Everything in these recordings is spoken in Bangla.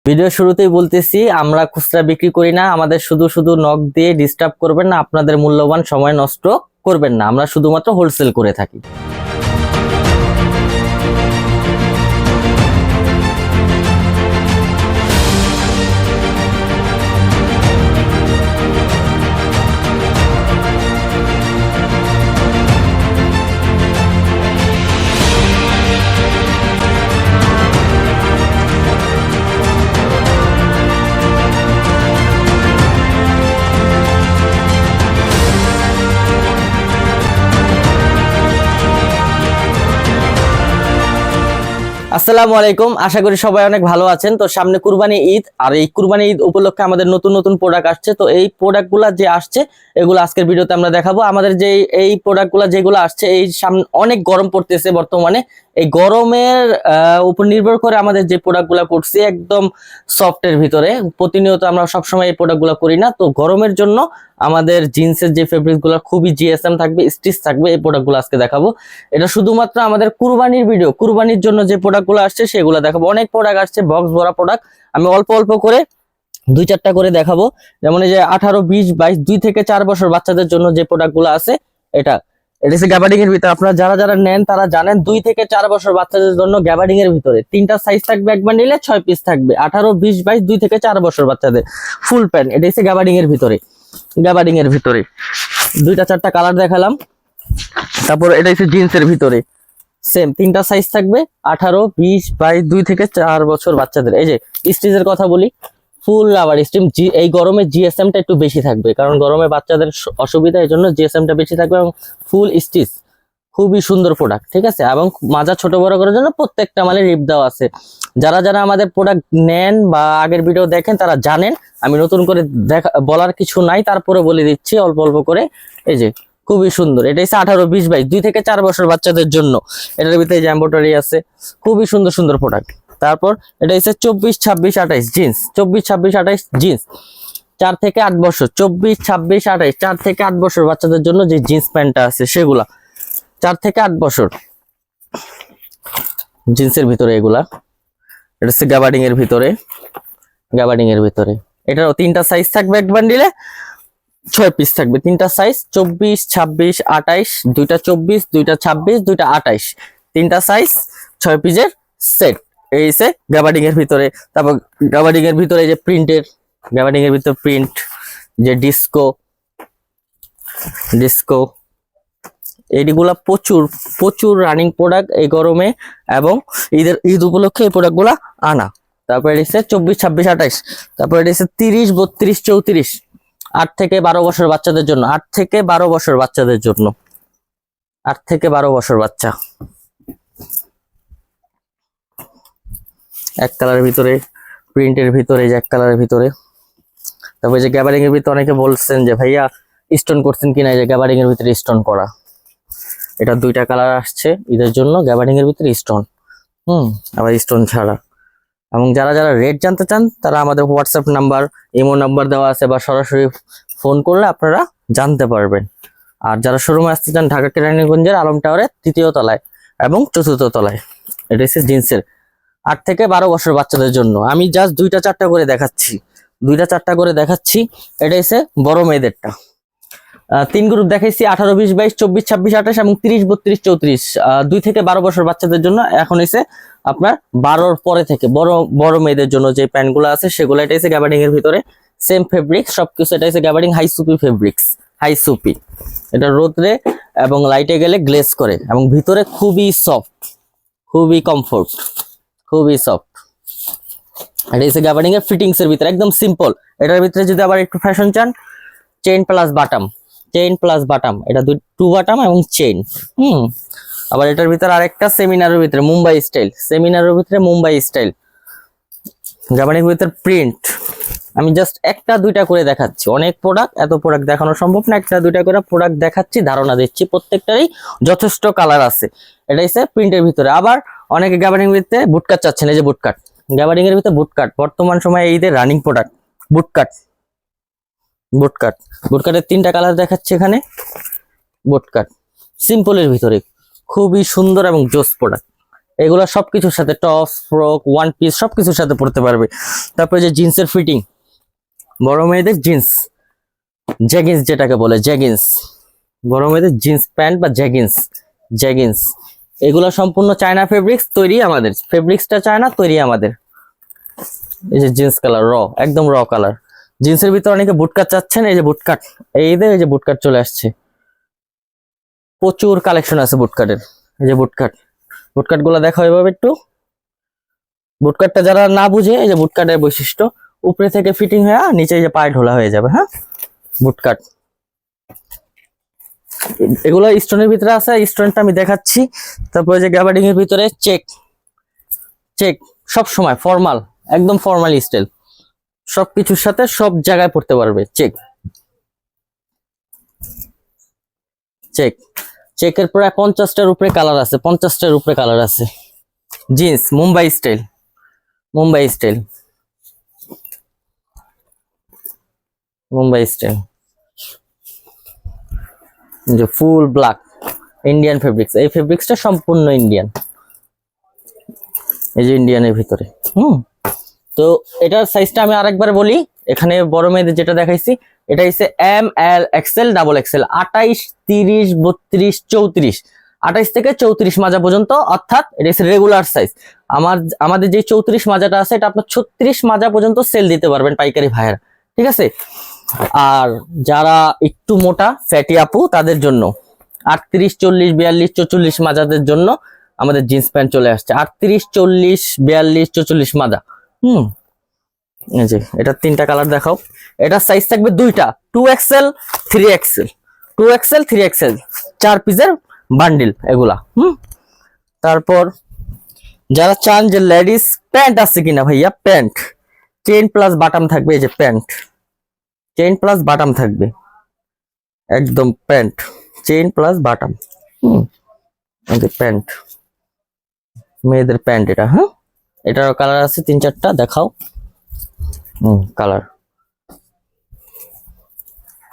ভিডিও শুরুতেই বলতেছি, আমরা খুচরা বিক্রি করি না। আমাদের শুধু শুধু নক দিয়ে ডিস্টার্ব করবেন না, আপনাদের মূল্যবান সময় নষ্ট করবেন না। আমরা শুধুমাত্র হোলসেল করে থাকি। আসসালামু আলাইকুম, আশা করি সবাই অনেক ভালো আছেন। তো সামনে কুরবানি ঈদ, আর এই কুরবানি ঈদ উপলক্ষে আমাদের নতুন নতুন প্রোডাক্ট আসছে। তো এই প্রোডাক্টগুলো যে আসছে এগুলো আজকের ভিডিওতে আমরা দেখাবো। আমাদের যে এই প্রোডাক্টগুলো যেগুলো আসছে, এই সামনে অনেক গরম পড়তেছে বর্তমানে। এই গরমের উপর নির্ভর করে আমাদের যে প্রোডাক্টগুলো করছি একদম সফটের ভিতরে। প্রতিনিয়ত আমরা সবসময় এই প্রোডাক্টগুলো করি না। তো গরমের জন্য আমাদের জিন্সের যে ফেব্রিকগুলো খুবই জিএসএম থাকবে, স্টিচ থাকবে, এই প্রোডাক্টগুলো আজকে দেখাবো। এটা শুধুমাত্র আমাদের কুরবানির ভিডিও, কুরবানির জন্য যে প্রোডাক্টগুলো আসছে সেগুলো দেখাবো। অনেক প্রোডাক্ট আসছে, বক্স ভরা প্রোডাক্ট। আমি অল্প অল্প করে 2-4টা করে দেখাবো। যেমন এই যে 18, 20, 22, 2 থেকে 4 বছর বাচ্চাদের জন্য যে প্রোডাক্টগুলো আছে, এটা হচ্ছে গ্যাবার্ডিং এর ভিতরে। আপনারা যারা যারা নেন তারা জানেন, 2 থেকে 4 বছর বাচ্চাদের জন্য গ্যাবার্ডিং এর ভিতরে 3টা সাইজ থাকবে, একবার নিলে 6 পিস থাকবে। 18, 20, 22, 2 থেকে 4 বছর বাচ্চাদের ফুল প্যান্ট। এটা হচ্ছে গ্যাবার্ডিং এর ভিতরে। গ্যাবার্ডিং এর ভিতরে 2-4টা কালার দেখালাম। তারপর এটা হচ্ছে জিন্সের ভিতরে, সেম 3টা সাইজ থাকবে, 18, 20, 22, 2 থেকে 4 বছর বাচ্চাদের। এই যে স্টিচের কথা বলি, ফুল রাবার স্টিম। এই গরমে জিএসএমটা একটু বেশি থাকবে, কারণ গরমে বাচ্চাদের অসুবিধা, এই জন্য জিএসএমটা বেশি থাকবে। এবং ফুল স্টিচ, খুবই সুন্দর প্রোডাক্ট, ঠিক আছে। এবং মাজা ছোট বড় করার জন্য প্রত্যেকটা মালে রিপ দেওয়া আছে। যারা যারা আমাদের প্রোডাক্ট নেন বা আগের ভিডিও দেখেন তারা জানেন, আমি নতুন করে বলার কিছু নাই, তারপরে বলে দিচ্ছি অল্প অল্প করে। এই যে খুবই সুন্দর, এটা হচ্ছে 18, 20, 22, 2 থেকে 4 বছর বাচ্চাদের জন্য। এটার ভিতরে এমব্রয়ডারি আছে, খুবই সুন্দর সুন্দর প্রোডাক্ট। তারপর এটা হচ্ছে 24, 26, 28 জিন্স। 24, 26, 28 জিন্স 4 থেকে 8 বছর। 24, 26, 28 4 থেকে 8 বছর বাচ্চাদের জন্য যে জিন্স প্যান্টটা আছে সেগুলা 4 থেকে 8 বছর জিন্সের ভিতরে এগুলা। এটা হচ্ছে গ্যাবার্ডিং এর ভিতরে। গ্যাবার্ডিং এর ভিতরে এটারও 3টা সাইজ থাকবে, এক বান্ডিলে 6 পিস থাকবে। 3টা সাইজ 24, 26, 28, 2টা 24, 2টা 26, 2টা 28, 3টা সাইজ 6 পিসের সেট। এই সে গ্যাবার্ডিং এর ভিতরে। তারপর গ্যাবার্ডিং এর ভিতরে যে প্রিন্টের, গ্যাবার্ডিং এর ভিতরে প্রিন্ট, যে ডিস্কো ডিস্কো এইগুলা প্রচুর প্রচুর রানিং প্রোডাক্ট এই গরমে, এবং ঈদ উপলক্ষে এই প্রোডাক্টগুলা আনা। তারপরে এসে 24, 26, 28। তারপরে এসে 30, 32, 34 8 থেকে 12 বছর বাচ্চাদের জন্য। 8 থেকে 12 বছর বাচ্চাদের জন্য। 8 থেকে 12 বছর বাচ্চা। এক কালারের ভিতরে, প্রিন্টের ভিতরে, যে এক কালারের ভিতরে। তারপরে যে গ্যাবার্ডিং এর ভিতরে অনেকে বলছেন যে ভাইয়া স্টোন করছেন কিনা, যে গ্যাবার্ডিং এর ভিতরে স্টোন করা। এটা 2টা কালার আসছে ঈদের জন্য, গ্যাবার্ডিং এর ভিতরে স্টোন, আবার স্টোন ছাড়া। এবং যারা যারা রেট জানতে চান তারা আমাদের হোয়াটসঅ্যাপ নাম্বার, ইমো নাম্বার দেওয়া আছে, বা সরাসরি ফোন করলে আপনারা জানতে পারবেন। আর যারা শোরুমে আসতে চান, ঢাকা কেরানীগঞ্জের আলম টাওয়ারের 3য় তলায় এবং 4র্থ তলায়। এটা হচ্ছে জিন্সের 8 থেকে 12 বছর বাচ্চাদের জন্য। আমি জাস্ট 2-4টা করে দেখাচ্ছি, 2-4টা করে দেখাচ্ছি। এটা হচ্ছে বড় মেয়েদেরটা। 3 গ্রুপ দেখাইছি, 18, 20, 22, 24, 26, 28 এবং 30, 32, 34। 2 থেকে 12 বছর বাচ্চাদের জন্য। এখন হচ্ছে আপনার 12-র পরে থেকে বড় বড় মেয়েদের জন্য যে প্যান্টগুলো আছে সেগুলো। এটা হচ্ছে গ্যাবার্ডিং এর ভিতরে, সেম ফেব্রিক্স সবকিছু। এটা হচ্ছে গ্যাবার্ডিং হাই সুপি ফেব্রিক্স, হাই সুপি। এটা রোদে এবং লাইটে গেলে গ্লেজ করে, এবং ভিতরে খুবই সফট, খুবই কমফোর্ট, খুবই সফট। এটা হচ্ছে গ্যাবার্ডিং এর ফিটিংস এর ভিতরে, একদম সিম্পল। এটার ভিতরে যদি আবার একটু ফ্যাশন চান, চেইন প্লাস বাটাম, চেইন প্লাস বাটাম। এটা 2 বাটাম এবং চেইন। আবার এটার ভিতরে আরেকটা সেমিনারের ভিতরে মুম্বাই স্টাইল, সেমিনারের ভিতরে মুম্বাই স্টাইল। গ্যাবার্ডিং এর ভিতরে প্রিন্ট। আমি জাস্ট 1-2টা করে দেখাচ্ছি, অনেক প্রোডাক্ট, এত প্রোডাক্ট দেখানো সম্ভব না। 1-2টা করে প্রোডাক্ট দেখাচ্ছি, ধারণা দিচ্ছি। প্রত্যেকটারই যথেষ্ট কালার আছে। এটা হচ্ছে প্রিন্টের ভিতরে। আবার অনেকে গ্যাবার্ডিং এর ভিতরে বুটকাট চাচ্ছেন, এই যে বুটকাট। গ্যাবার্ডিং এর ভিতরে বুটকাট বর্তমান সময়ে ঈদের রানিং প্রোডাক্ট। বুটকাট, বুটকাট, বুটকাটের 3টা কালার দেখাচ্ছে এখানে। বুটকাট সিম্পলের ভিতরে খুবই সুন্দর এবং জোস প্রোডাক্ট। এগুলো সবকিছুর সাথে টপস, ফ্রক, ওয়ান পিস সবকিছুর সাথে পড়তে পারবে। তারপরে যে জিন্সের ফিটিং, বড় মেয়েদের জিন্স, জ্যাগিন্স যেটাকে বলে জ্যাগিন্স, বড় মেয়েদের জিন্স প্যান্ট বা জ্যাগিন্স, জ্যাগিন্স এগুলো সম্পূর্ণ চায়না ফেব্রিক্স, তৈরি আমাদের, ফেব্রিক্সটা চায়না, তৈরি আমাদের। এই যে জিন্স কালার, একদম র কালার। জিন্সের ভিতরে অনেকে বুটকাট চাচ্ছেন, এই যে বুটকাট, এই যে বুটকাট চলে আসছে, প্রচুর কালেকশন আছে বুটকাটের। এই যে বুটকাট, বুটকাট গুলো দেখা এভাবে একটু। বুটকাটটা যারা না বুঝে, এই যে বুটকাটের বৈশিষ্ট্য, উপরে থেকে ফিটিং হয়ে নিচে যে পায়ে ঢোলা হয়ে যাবে। হ্যাঁ, বুটকাট এগুলো স্টোনের ভিতরে আছে, স্টোনটা আমি দেখাচ্ছি। তারপরে যে গ্যাবার্ডিং এর ভিতরে চেক, চেক সব সময় ফর্মাল, একদম ফর্মাল স্টাইল, সবকিছুর সাথে সব জায়গায় পড়তে পারবে। চেক, চেক, চেকের প্রায় 50টার উপরে কালার আছে, 50টার উপরে কালার আছে। Jeans Mumbai style, Mumbai style, Mumbai style, যে ফুল ব্ল্যাক ইন্ডিয়ান ফেব্রিক্স, এই ফেব্রিক্সটা সম্পূর্ণ ইন্ডিয়ান, এই যে ইন্ডিয়ানের ভিতরে। তো এটার সাইজটা আমি আরেকবার বলি, এখানে বড় মেয়েদের যেটা দেখাইছি এটা হচ্ছে এম, এল, এক্সেল, ডাবল এক্সেল, 28, 30, 32, 34, 28 থেকে 34 মাজা পর্যন্ত, অর্থাৎ এটা হচ্ছে রেগুলার সাইজ। আমাদের যে 34 মাজাটা আছে এটা আপনার 36 মাজা পর্যন্ত সেল দিতে পারবেন পাইকারি ভাইয়েরা, ঠিক আছে। আর যারা একটু মোটা ফ্যাটি আপু তাদের জন্য 38, 40, 42, 44 মাজাদের জন্য আমাদের জিন্স প্যান্ট চলে আসছে। 38, 40, 42, 44 মাজা। এই যে এটা 3টা কালার দেখাও। এটা সাইজ থাকবে 2টা, 2XL, 3XL, 2XL, 3XL, 4 পিসের বান্ডিল এগুলা। তারপর যারা চান যে লেডিস প্যান্ট আছে কিনা ভাইয়া, প্যান্ট চেইন প্লাস বাটাম থাকবে, এই যে প্যান্ট চেইন প্লাস বাটাম থাকবে, একদম প্যান্ট চেইন প্লাস বাটাম। এই যে প্যান্ট, মেয়েদের প্যান্ট এটা। হ্যাঁ, এটার কালার আছে 3-4টা, দেখাও। কালার,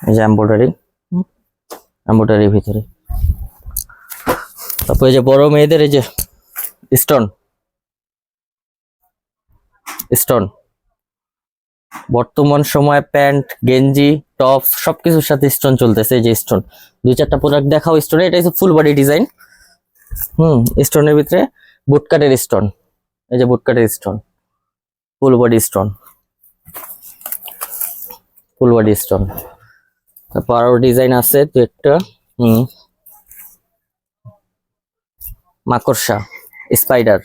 এই যে এমব্রয়ডারি, এমব্রয়ডারির ভিতরে। তারপর এই যে বড় মেয়েদের এই যে স্টোন, স্টোন বর্তমান সময় প্যান্ট, গেঞ্জি, টপস সবকিছুর সাথে স্টোন চলতেছে। এই যে স্টোন, 2-4টা প্রোডাক্ট দেখাও স্টোনে। এটা হচ্ছে ফুল বডি ডিজাইন। স্টোনের ভিতরে বুটকাটের স্টোন, এই যে বুটকাটের stone, full body stone, full body stone. তারপর আরো ডিজাইন আছে 2-একটা। মাকড়সা, স্পাইডার,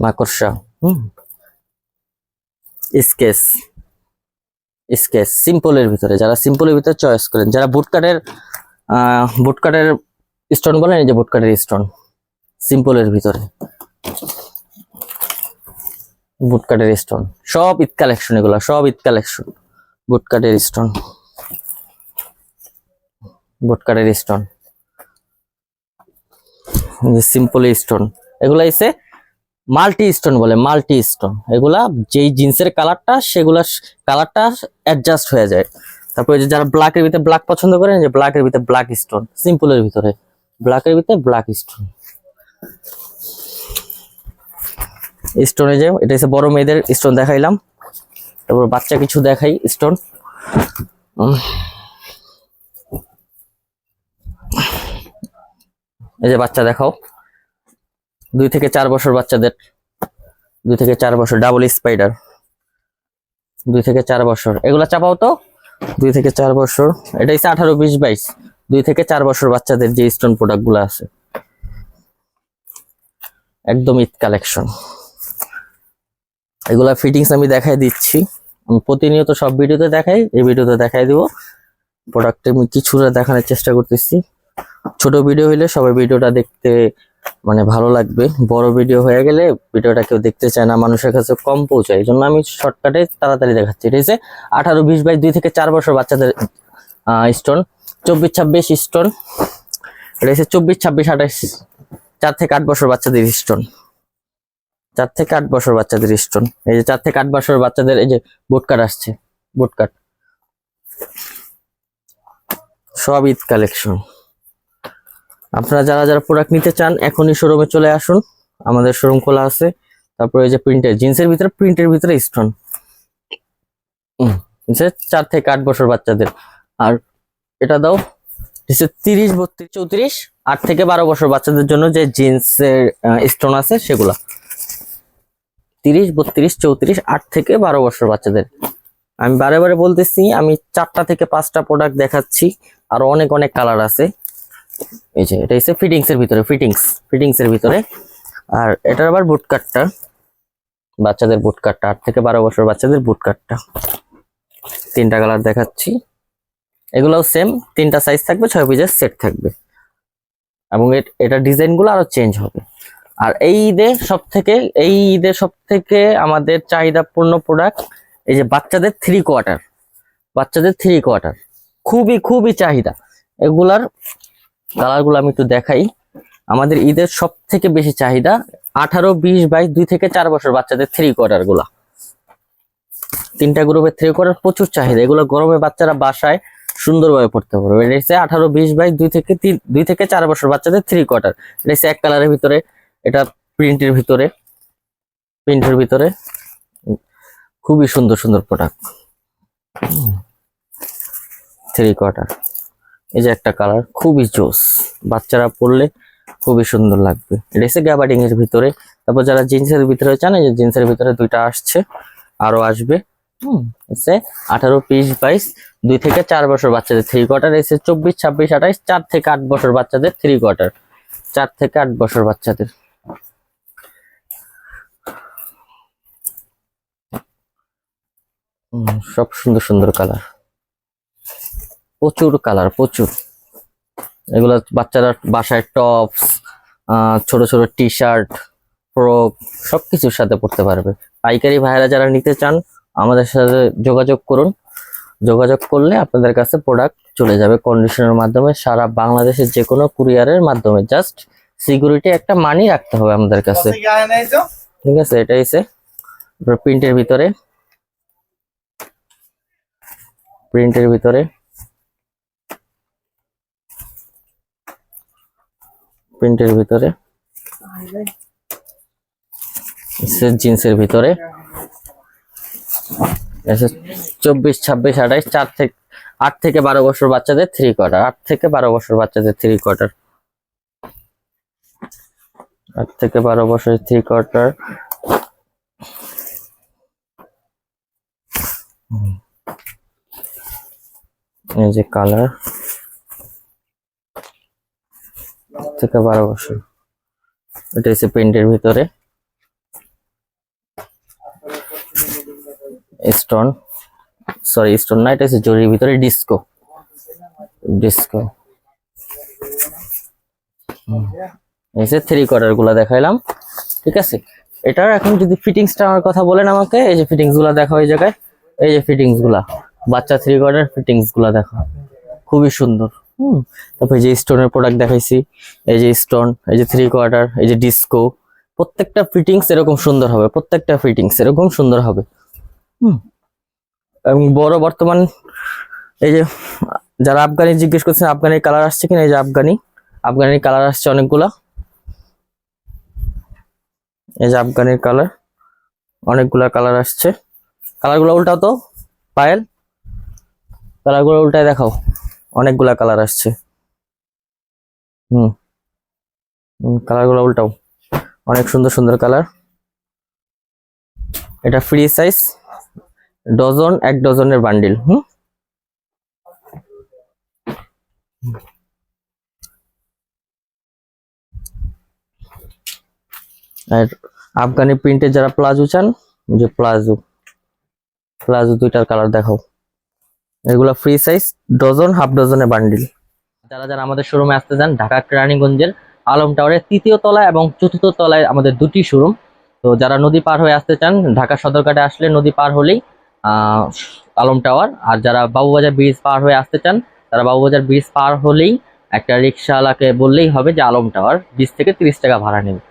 মাকড়সা, স্কেচ, স্কেচ সিম্পলের ভিতরে, যারা সিম্পলের ভিতরে চয়েস করেন, যারা বুটকাটের বুটকাটের স্টোন বলেন, এই যে বুটকাটের স্টোন সিম্পলের ভিতরে, বুটকাটের স্টোন সব ঈদ কালেকশন, এগুলো সব ঈদ কালেকশন। বুটকাটের স্টোন, বুটকাটের স্টোন, সিম্পল স্টোন, এগুলা এসে মাল্টি স্টোন বলে, মাল্টি স্টোন। এগুলা যেই জিন্সের কালারটা, সেগুলা কালারটা অ্যাডজাস্ট হয়ে যায়। তারপরে যে যারা ব্ল্যাকের ভিতরে ব্ল্যাক পছন্দ করেন, যে ব্ল্যাকের ভিতরে ব্ল্যাক স্টোন, সিম্পলের ভিতরে ব্ল্যাকের ভিতরে ব্ল্যাক স্টোন, স্টোনে যে এটা হচ্ছে বড় মেয়েদের স্টোন দেখাইলাম। তারপর বাচ্চা কিছু দেখাই স্টোন। এই যে বাচ্চা দেখাও, 2 থেকে 4 বছর বাচ্চাদের, 2 থেকে 4 বছর ডাবল স্পাইডার, 2 থেকে 4 বছর এগুলা চাপাও তো, 2 থেকে 4 বছর। এটা হচ্ছে 18, 20, 22, 2 থেকে 4 বছর বাচ্চাদের যে স্টোন প্রোডাক্ট গুলো আছে, একদম ঈদ কালেকশন। এগুলা ফিটিংস আমি দেখাই দিচ্ছি, আমি প্রতিনিয়ত সব ভিডিওতে দেখাই, এই ভিডিওতে দেখাই দিব। প্রোডাক্ট আমি কিছুটা দেখানোর চেষ্টা করতেছি। ছোট ভিডিও হইলে সবাই ভিডিওটা দেখতে মানে ভালো লাগবে, বড় ভিডিও হয়ে গেলে ভিডিওটা কেউ দেখতে চায় না, মানুষের কাছে কম পৌঁছায়। এই জন্য আমি শর্টকাটে তাড়াতাড়ি দেখাচ্ছি। এটা হচ্ছে 18, 20, 22, 2 থেকে 4 বছর বাচ্চাদের স্টোন, 24, 26 স্টোন। এটা হচ্ছে 24, 26, 28, 4 থেকে 8 বছর বাচ্চাদের স্টোন, 4 থেকে 8 বছর বাচ্চাদের স্টোন। এই যে 4 থেকে 8 বছর বাচ্চাদের এই যে বুটকাট আসছে, বুটকাট সব ঈদ কালেকশন। আপনারা যারা যারা প্রোডাক্ট নিতে চান এখনই শোরুমে চলে আসুন, আমাদের শোরুম খোলা আছে। তারপরে এই যে প্রিন্টের জিন্সের ভিতরে, প্রিন্টের ভিতরে স্টোন, 4 থেকে 8 বছর বাচ্চাদের। আর এটা দাও 30, 32, 34, 8 থেকে 12 বছর বাচ্চাদের জন্য যে জিন্সের স্টোন আছে সেগুলা 30, 32, 34, 8 থেকে 12 বছর বাচ্চাদের। আমি বারে বারে বলতেছি, আমি 4টা থেকে 5টা প্রোডাক্ট দেখাচ্ছি, আর অনেক অনেক কালার আছে। এই যে এটা হচ্ছে ফিটিংস এর ভিতরে, ফিটিংস এর ভিতরে। আর এটার আবার বুট কাটটা, বাচ্চাদের বুট কাটটা, 8 থেকে 12 বছর বাচ্চাদের বুট কাটটা। 3টা কালার দেখাচ্ছি, এগুলোও সেম, 3টা সাইজ থাকবে, 6 পিসের সেট থাকবে, এবং এটা ডিজাইন গুলো আরো চেঞ্জ হবে। আর এই ঈদে সব থেকে আমাদের চাহিদাপূর্ণ প্রোডাক্ট এই যে বাচ্চাদের 3 কোয়ার্টার, খুবই খুবই চাহিদা। এগুলার কালার গুলো আমি একটু দেখাই। আমাদের ঈদের সব থেকে বেশি চাহিদা 18, 20, 22, 2 থেকে 4 বছর বাচ্চাদের 3 কোয়ার্টার গুলা। 3টা গ্রুপের 3 কোয়ার্টার প্রচুর চাহিদা। এগুলো গরমে বাচ্চারা বাসায় সুন্দরভাবে পড়তে পারবে। এটা হচ্ছে 18, 20, 22, 2 থেকে 4 বছর বাচ্চাদের 3 কোয়ার্টার। এটা হচ্ছে এক কালারের ভিতরে, এটা প্রিন্টের ভিতরে খুবই সুন্দর সুন্দর প্রোডাক্ট। 3 কোয়ার্টার, এই যে একটা কালার খুবই জোস, বাচ্চারা পরলে খুবই সুন্দর লাগবে। এটা হচ্ছে গ্যাবার্ডিং এর ভিতরে। তারপর যারা জিন্সের ভিতরে চান, এই যে জিন্সের ভিতরে 2টা আসছে, আরো আসবে। হচ্ছে 18, 20, 22, 2 থেকে 4 বছর বাচ্চাদের 3 কোয়ার্টার। এসে 24, 26, 28, 4 থেকে 8 বছর বাচ্চাদের 3 কোয়ার্টার, 4 থেকে 8 বছর বাচ্চাদের। সব সুন্দর সুন্দর কালার, প্রচুর। এগুলো বাচ্চারা বাসায় টপস, ছোট ছোট টি শার্ট, ফ্রক সবকিছুর সাথে পড়তে পারবে। পাইকারি ভাইরা যারা নিতে চান আমাদের সাথে যোগাযোগ করুন। যোগাযোগ করলে আপনাদের কাছে প্রোডাক্ট চলে যাবে কন্ডিশনের মাধ্যমে, সারা বাংলাদেশের যে কোনো কুরিয়ারের মাধ্যমে। জাস্ট সিকিউরিটি একটা মানি রাখতে হবে আমাদের কাছে, ঠিক আছে। এটা হচ্ছে প্রিন্টের ভিতরে, জিন্সের ভিতরে 24, 26, 28, 8 থেকে 12 বছর বাচ্চাদের 3 কোয়ার্টার, 8 থেকে 12 বছর বাচ্চাদের 3 কোয়ার্টার, 8 থেকে 12 বছরের 3 কোয়ার্টার। এই যে কালার, 8 থেকে 12 বছর। এটা হচ্ছে প্রিন্টের ভিতরে, স্টোন না, এটা হচ্ছে জরির ভিতরে ডিস্কো। এই যে 3 কোয়ার্টার গুলা দেখাইলাম, ঠিক আছে। এটার এখন যদি ফিটিংসটা আমার কথা বলেন আমাকে, এই যে ফিটিংস গুলা দেখো, এই জায়গায় এই যে ফিটিংস গুলা, বাচ্চা 3 কোয়ার্টার ফিটিংস গুলা দেখো, খুবই সুন্দর। তারপর এই যে স্টোনের প্রোডাক্ট দেখাইছি, এই যে স্টোন, এই যে 3 কোয়ার্টার, এই যে ডিস্কো, প্রত্যেকটা ফিটিংস এরকম সুন্দর হবে। এবং বড় বর্তমান এই যে যারা আফগানি জিজ্ঞেস করছেন, আফগানি কালার আসছে কিনা, এই যে আফগানি কালার আসছে অনেকগুলা। এই যে আফগানির কালার, অনেকগুলা কালার আসছে। কালারগুলো উল্টাও তো পায়েল, কালারগুলো উল্টায় দেখাও, অনেকগুলা কালার আসছে। কালারগুলো উল্টাও, অনেক সুন্দর সুন্দর কালার। এটা ফ্রি সাইজ, ডজন, 1 ডজনের বান্ডিল। আর আফগানি প্রিন্টের যারা প্লাজো চান, যে প্লাজো 2টার কালার দেখাও। এগুলো ফ্রি সাইজ, ডজন, হাফ ডজনের বান্ডিল। যারা যারা আমাদের শোরুমে আসতে চান, ঢাকা কেরানীগঞ্জের আলম টাওয়ারের 3য় তলায় এবং 4র্থ তলায় আমাদের 2টি শোরুম। তো যারা নদী পার হয়ে আসতে চান, ঢাকা সদরঘাটে আসলে নদী পার হলেই আলম টাওয়ার। আর যারা বাবুবাজার ব্রিজ পার হয়ে আসতে চান, তারা বাবুবাজার ব্রিজ পার হলেই একটা রিক্সাওয়ালাকে বললেই হবে যে আলম টাওয়ার, ব্রিজ থেকে 30 টাকা ভাড়া নেবে।